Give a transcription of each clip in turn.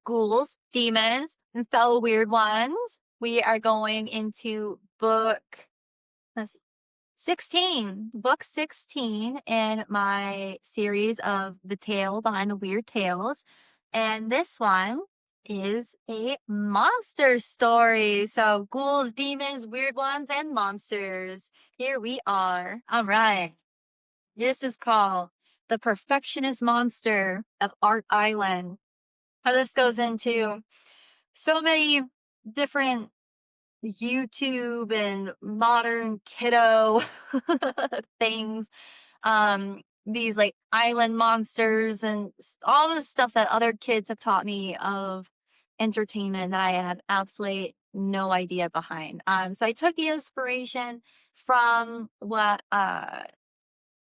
Ghouls, demons, and fellow weird ones. We are going into let's see, 16, book 16 in my series of The Tale Behind the Weird Tales. And this one is a monster story. So ghouls, demons, weird ones, and monsters. Here we are. All right. This is called The Perfectionist Monster of Art Island. How this goes into so many different YouTube and modern kiddo things. These like island monsters and all the stuff that other kids have taught me of entertainment that I have absolutely no idea behind. So I took the inspiration from what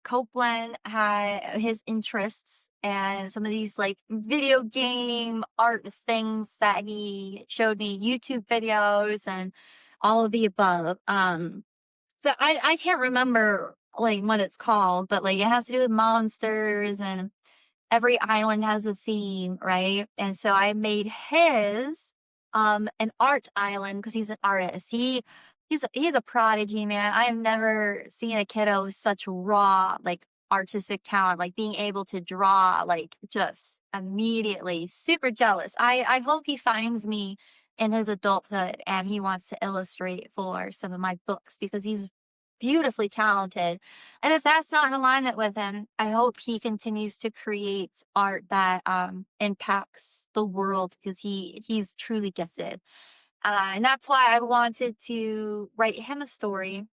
Copeland had his interests and some of these like video game art things that he showed me, YouTube videos and all of the above. So I can't remember like what it's called, but like it has to do with monsters and every island has a theme, right? And so I made his an art island because he's an artist. He's a prodigy, man. I have never seen a kiddo with such raw like artistic talent, like being able to draw like just immediately. Super jealous. I hope he finds me in his adulthood and he wants to illustrate for some of my books because he's beautifully talented. And if that's not in alignment with him, I hope he continues to create art that impacts the world because he's truly gifted. And that's why I wanted to write him a story.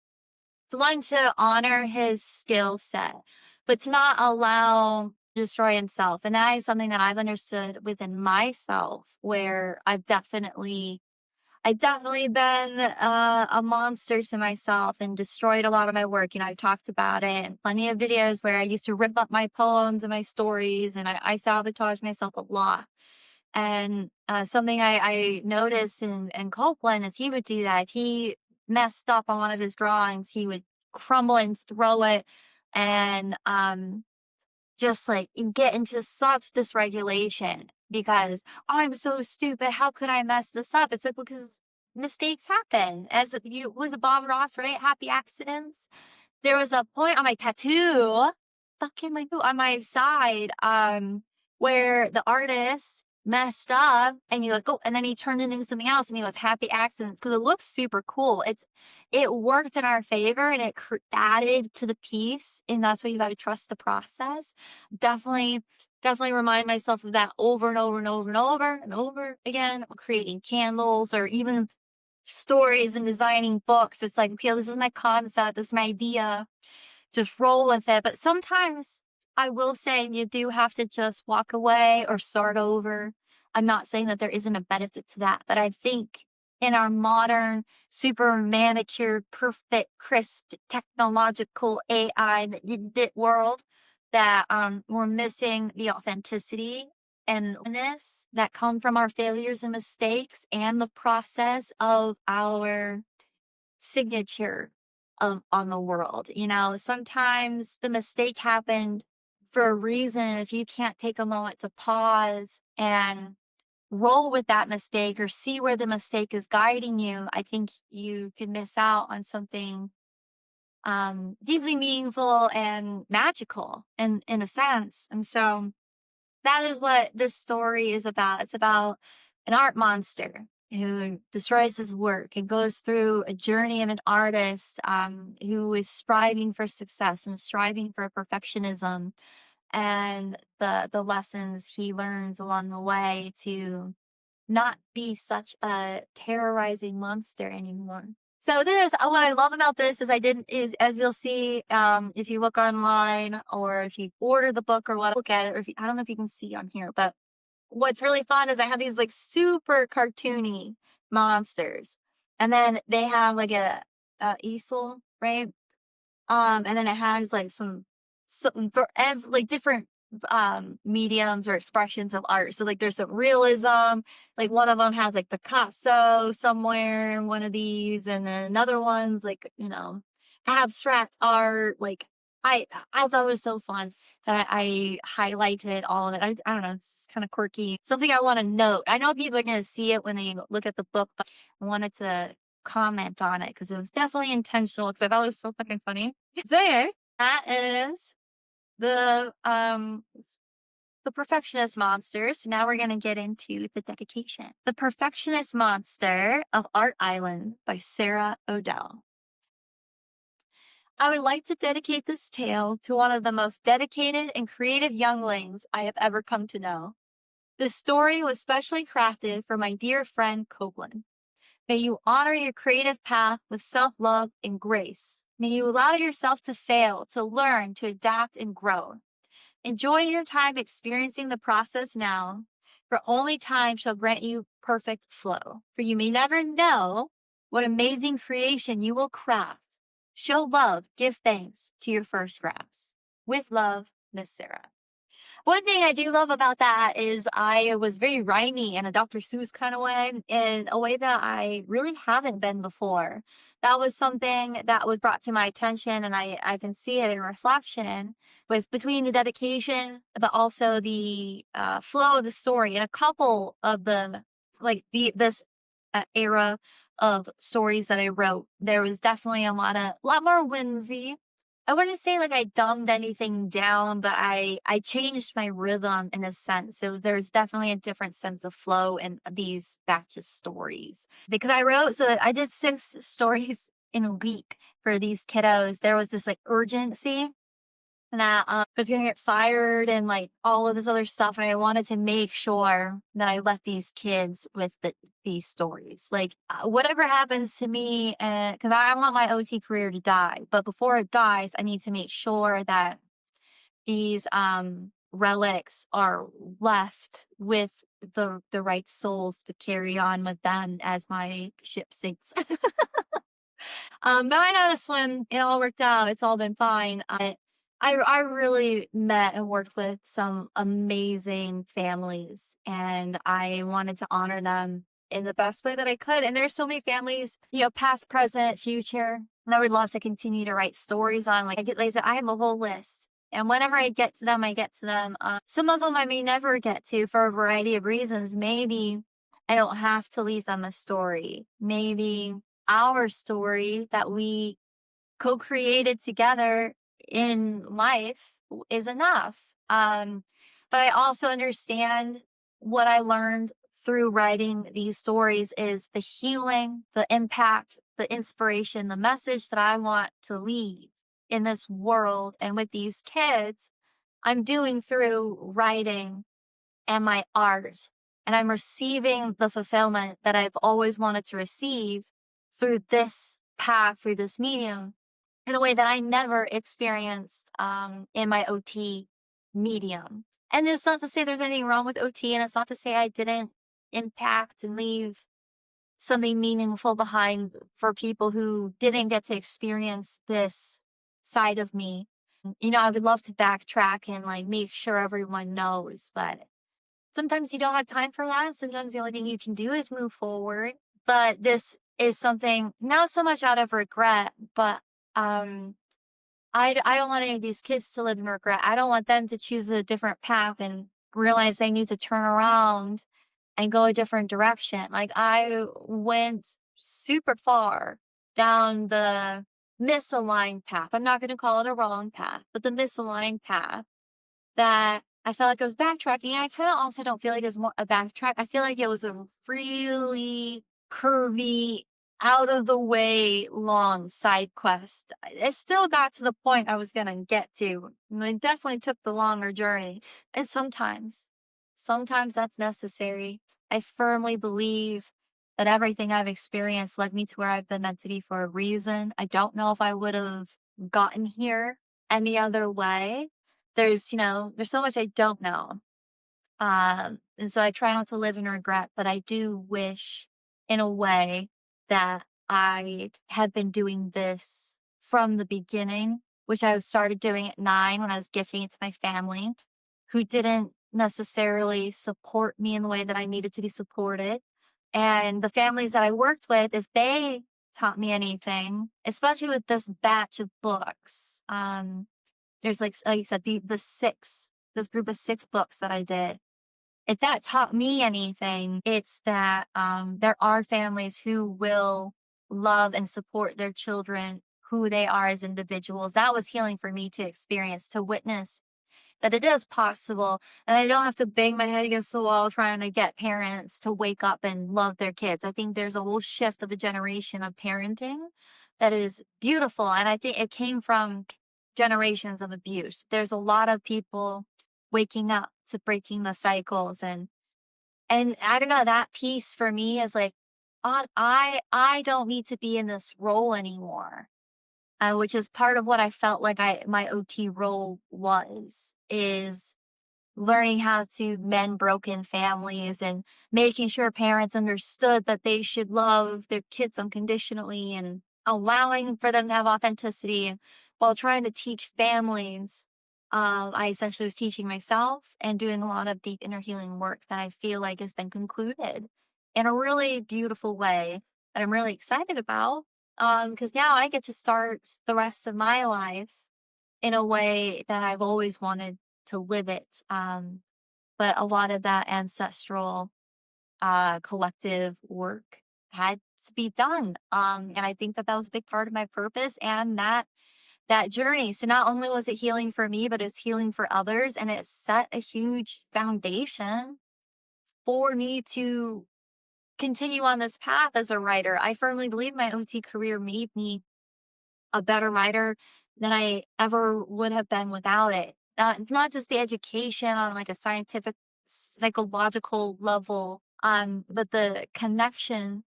It's one to honor his skill set, but to not allow destroy himself. And that is something that I've understood within myself, where I've definitely been a monster to myself and destroyed a lot of my work. You know, I've talked about it and plenty of videos where I used to rip up my poems and my stories, and I sabotage myself a lot. And something I noticed in Copeland is he would do that. If he messed up on one of his drawings, he would crumble and throw it and just like get into such dysregulation because I'm so stupid. How could I mess this up? It's like because mistakes happen. As you was it Bob Ross, right? Happy accidents. There was a point on my tattoo, fucking my on my side, where the artist messed up and you like go and then he turned it into something else and he goes happy accidents because it looks super cool. It worked in our favor and it added to the piece, and that's why you got to trust the process. Definitely, definitely remind myself of that over and over and over and over and over again. Creating candles or even stories and designing books. It's like, okay, this is my concept, this is my idea. Just roll with it. But sometimes I will say you do have to just walk away or start over. I'm not saying that there isn't a benefit to that, but I think in our modern, super manicured, perfect, crisp, technological AI world, that we're missing the authenticity and honest that come from our failures and mistakes and the process of our signature on the world. You know, sometimes the mistake happened for a reason. If you can't take a moment to pause and roll with that mistake or see where the mistake is guiding you, I think you can miss out on something deeply meaningful and magical in a sense. And so that is what this story is about. It's about an art monster who destroys his work and goes through a journey of an artist who is striving for success and striving for perfectionism and the lessons he learns along the way to not be such a terrorizing monster anymore. So there's what I love about this is I didn't is as you'll see if you look online or if you order the book or what look at it or if you, I don't know if you can see on here, but what's really fun is I have these like super cartoony monsters, and then they have like a easel, right? And then it has like some like different mediums or expressions of art. So like there's some realism, like one of them has like Picasso somewhere in one of these, and then another one's like, you know, abstract art, like I I thought it was so fun that I highlighted all of it. I don't know, it's kind of quirky. Something I want to note. I know people are going to see it when they look at the book, but I wanted to comment on it because it was definitely intentional because I thought it was so fucking funny. So anyway, that is the perfectionist monster. So now we're going to get into the dedication. The Perfectionist Monster of Art Island by Sarah Odell. I would like to dedicate this tale to one of the most dedicated and creative younglings I have ever come to know. This story was specially crafted for my dear friend Copeland. May you honor your creative path with self-love and grace. May you allow yourself to fail, to learn, to adapt and grow. Enjoy your time experiencing the process now, for only time shall grant you perfect flow. For you may never know what amazing creation you will craft. Show love, give thanks to your first grasps. With love, Miss Sarah. One thing I do love about that is I was very rhymey in a Dr. Seuss kind of way, in a way that I really haven't been before. That was something that was brought to my attention, and I can see it in reflection with between the dedication, but also the flow of the story, and a couple of the this era of stories that I wrote. There was definitely a lot more whimsy. I wouldn't say like I dumbed anything down, but I changed my rhythm in a sense. So there's definitely a different sense of flow in these batches stories. Because I did 6 stories in a week for these kiddos. There was this like urgency that was gonna get fired and like all of this other stuff, and I wanted to make sure that I left these kids with these stories. Like whatever happens to me, because I want my OT career to die, but before it dies, I need to make sure that these relics are left with the right souls to carry on with them as my ship sinks. But I know this one, it all worked out. It's all been fine. I really met and worked with some amazing families, and I wanted to honor them in the best way that I could. And there's so many families, past, present, future, that I would love to continue to write stories on. Like I said, I have a whole list. And whenever I get to them, I get to them. Some of them I may never get to for a variety of reasons. Maybe I don't have to leave them a story. Maybe our story that we co-created together in life is enough. But I also understand what I learned through writing these stories is the healing, the impact, the inspiration, the message that I want to leave in this world and with these kids. I'm doing through writing and my art, and I'm receiving the fulfillment that I've always wanted to receive through this path, through this medium, in a way that I never experienced in my OT medium. And it's not to say there's anything wrong with OT, and it's not to say I didn't impact and leave something meaningful behind for people who didn't get to experience this side of me. I would love to backtrack and like make sure everyone knows, but sometimes you don't have time for that. Sometimes the only thing you can do is move forward. But this is something not so much out of regret, but I don't want any of these kids to live in regret. I don't want them to choose a different path and realize they need to turn around and go a different direction. Like I went super far down the misaligned path. I'm not going to call it a wrong path, but the misaligned path that I felt like I was backtracking. I kind of also don't feel like it was more a backtrack. I feel like it was a really curvy, out of the way, long side quest. I still got to the point I was going to get to. And I definitely took the longer journey. And sometimes that's necessary. I firmly believe that everything I've experienced led me to where I've been meant to be for a reason. I don't know if I would have gotten here any other way. There's so much I don't know. And so I try not to live in regret, but I do wish in a way that I had been doing this from the beginning, which I started doing at 9 when I was gifting it to my family, who didn't necessarily support me in the way that I needed to be supported. And the families that I worked with, if they taught me anything, especially with this batch of books, there's like you said, this group of 6 books that I did. If that taught me anything, it's that there are families who will love and support their children who they are as individuals. That was healing for me to experience, to witness that it is possible. And I don't have to bang my head against the wall trying to get parents to wake up and love their kids. I think there's a whole shift of a generation of parenting that is beautiful. And I think it came from generations of abuse. There's a lot of people waking up to breaking the cycles, and I don't know, that piece for me is like, I don't need to be in this role anymore, which is part of what I felt like my OT role is learning how to mend broken families and making sure parents understood that they should love their kids unconditionally and allowing for them to have authenticity while trying to teach families. I essentially was teaching myself and doing a lot of deep inner healing work that I feel like has been concluded in a really beautiful way that I'm really excited about. Because now I get to start the rest of my life in a way that I've always wanted to live it. But a lot of that ancestral collective work had to be done. And I think that that was a big part of my purpose and that journey. So not only was it healing for me, but it's healing for others, and it set a huge foundation for me to continue on this path as a writer. I firmly believe my OT career made me a better writer than I ever would have been without it. Not just the education on like a scientific, psychological level, but the connection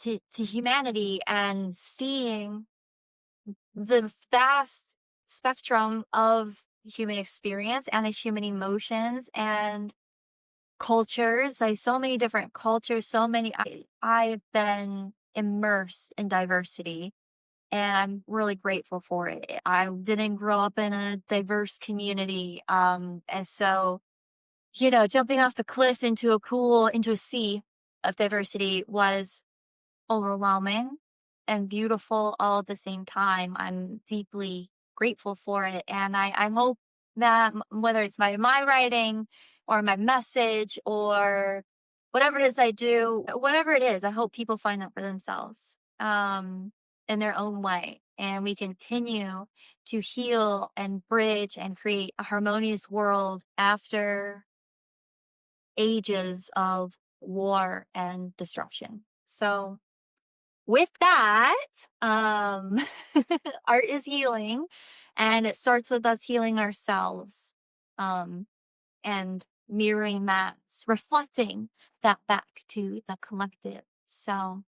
to humanity and seeing the vast spectrum of human experience and the human emotions and cultures. Like so many different cultures, I've been immersed in diversity, and I'm really grateful for it. I didn't grow up in a diverse community. And so, jumping off the cliff into a sea of diversity was overwhelming and beautiful all at the same time. I'm deeply grateful for it. And I hope that whether it's my writing or my message or whatever it is I do, whatever it is, I hope people find that for themselves in their own way. And we continue to heal and bridge and create a harmonious world after ages of war and destruction. So, with that, um, art is healing, and it starts with us healing ourselves, um, and mirroring that, reflecting that back to the collective. So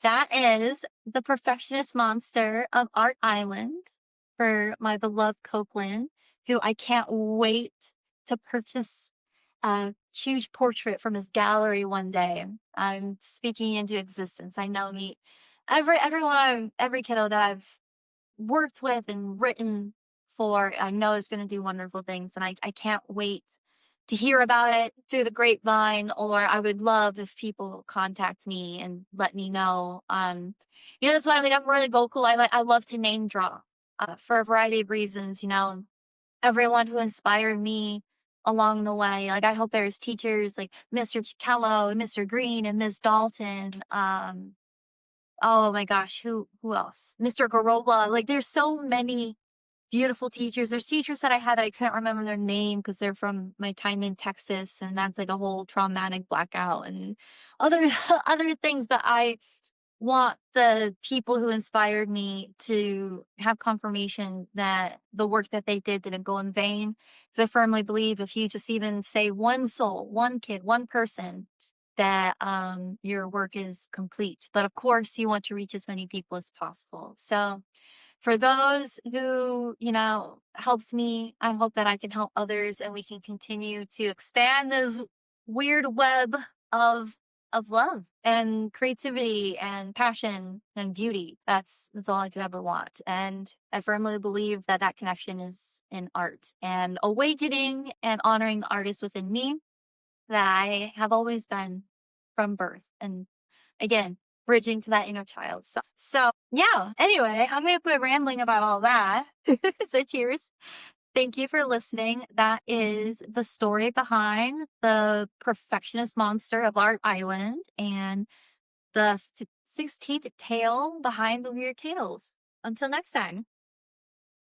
that is the perfectionist monster of Art Island for my beloved Copeland, who I can't wait to purchase a huge portrait from his gallery one day. I'm speaking into existence. I know every kiddo that I've worked with and written for, I know is going to do wonderful things. And I can't wait to hear about it through the grapevine, or I would love if people contact me and let me know. That's why I'm really vocal. I love to name drop for a variety of reasons, everyone who inspired me along the way. Like I hope there's teachers like Mr. Chichello and Mr. Green and Ms. Dalton. Oh my gosh, who else? Mr. Garola. Like there's so many beautiful teachers. There's teachers that I had that I couldn't remember their name because they're from my time in Texas, and that's like a whole traumatic blackout and other other things. But I want the people who inspired me to have confirmation that the work that they didn't go in vain. Because I firmly believe if you just even say one soul, one kid, one person, that your work is complete. But of course, you want to reach as many people as possible. So for those who, helps me, I hope that I can help others and we can continue to expand this weird web of love and creativity and passion and beauty. That's all I could ever want. And I firmly believe that that connection is in art and awakening and honoring the artist within me that I have always been from birth. And again, bridging to that inner child. So yeah, anyway, I'm going to quit rambling about all that. So cheers. Thank you for listening. That is the story behind the perfectionist monster of our island and the 16th tale behind the weird tales. Until next time.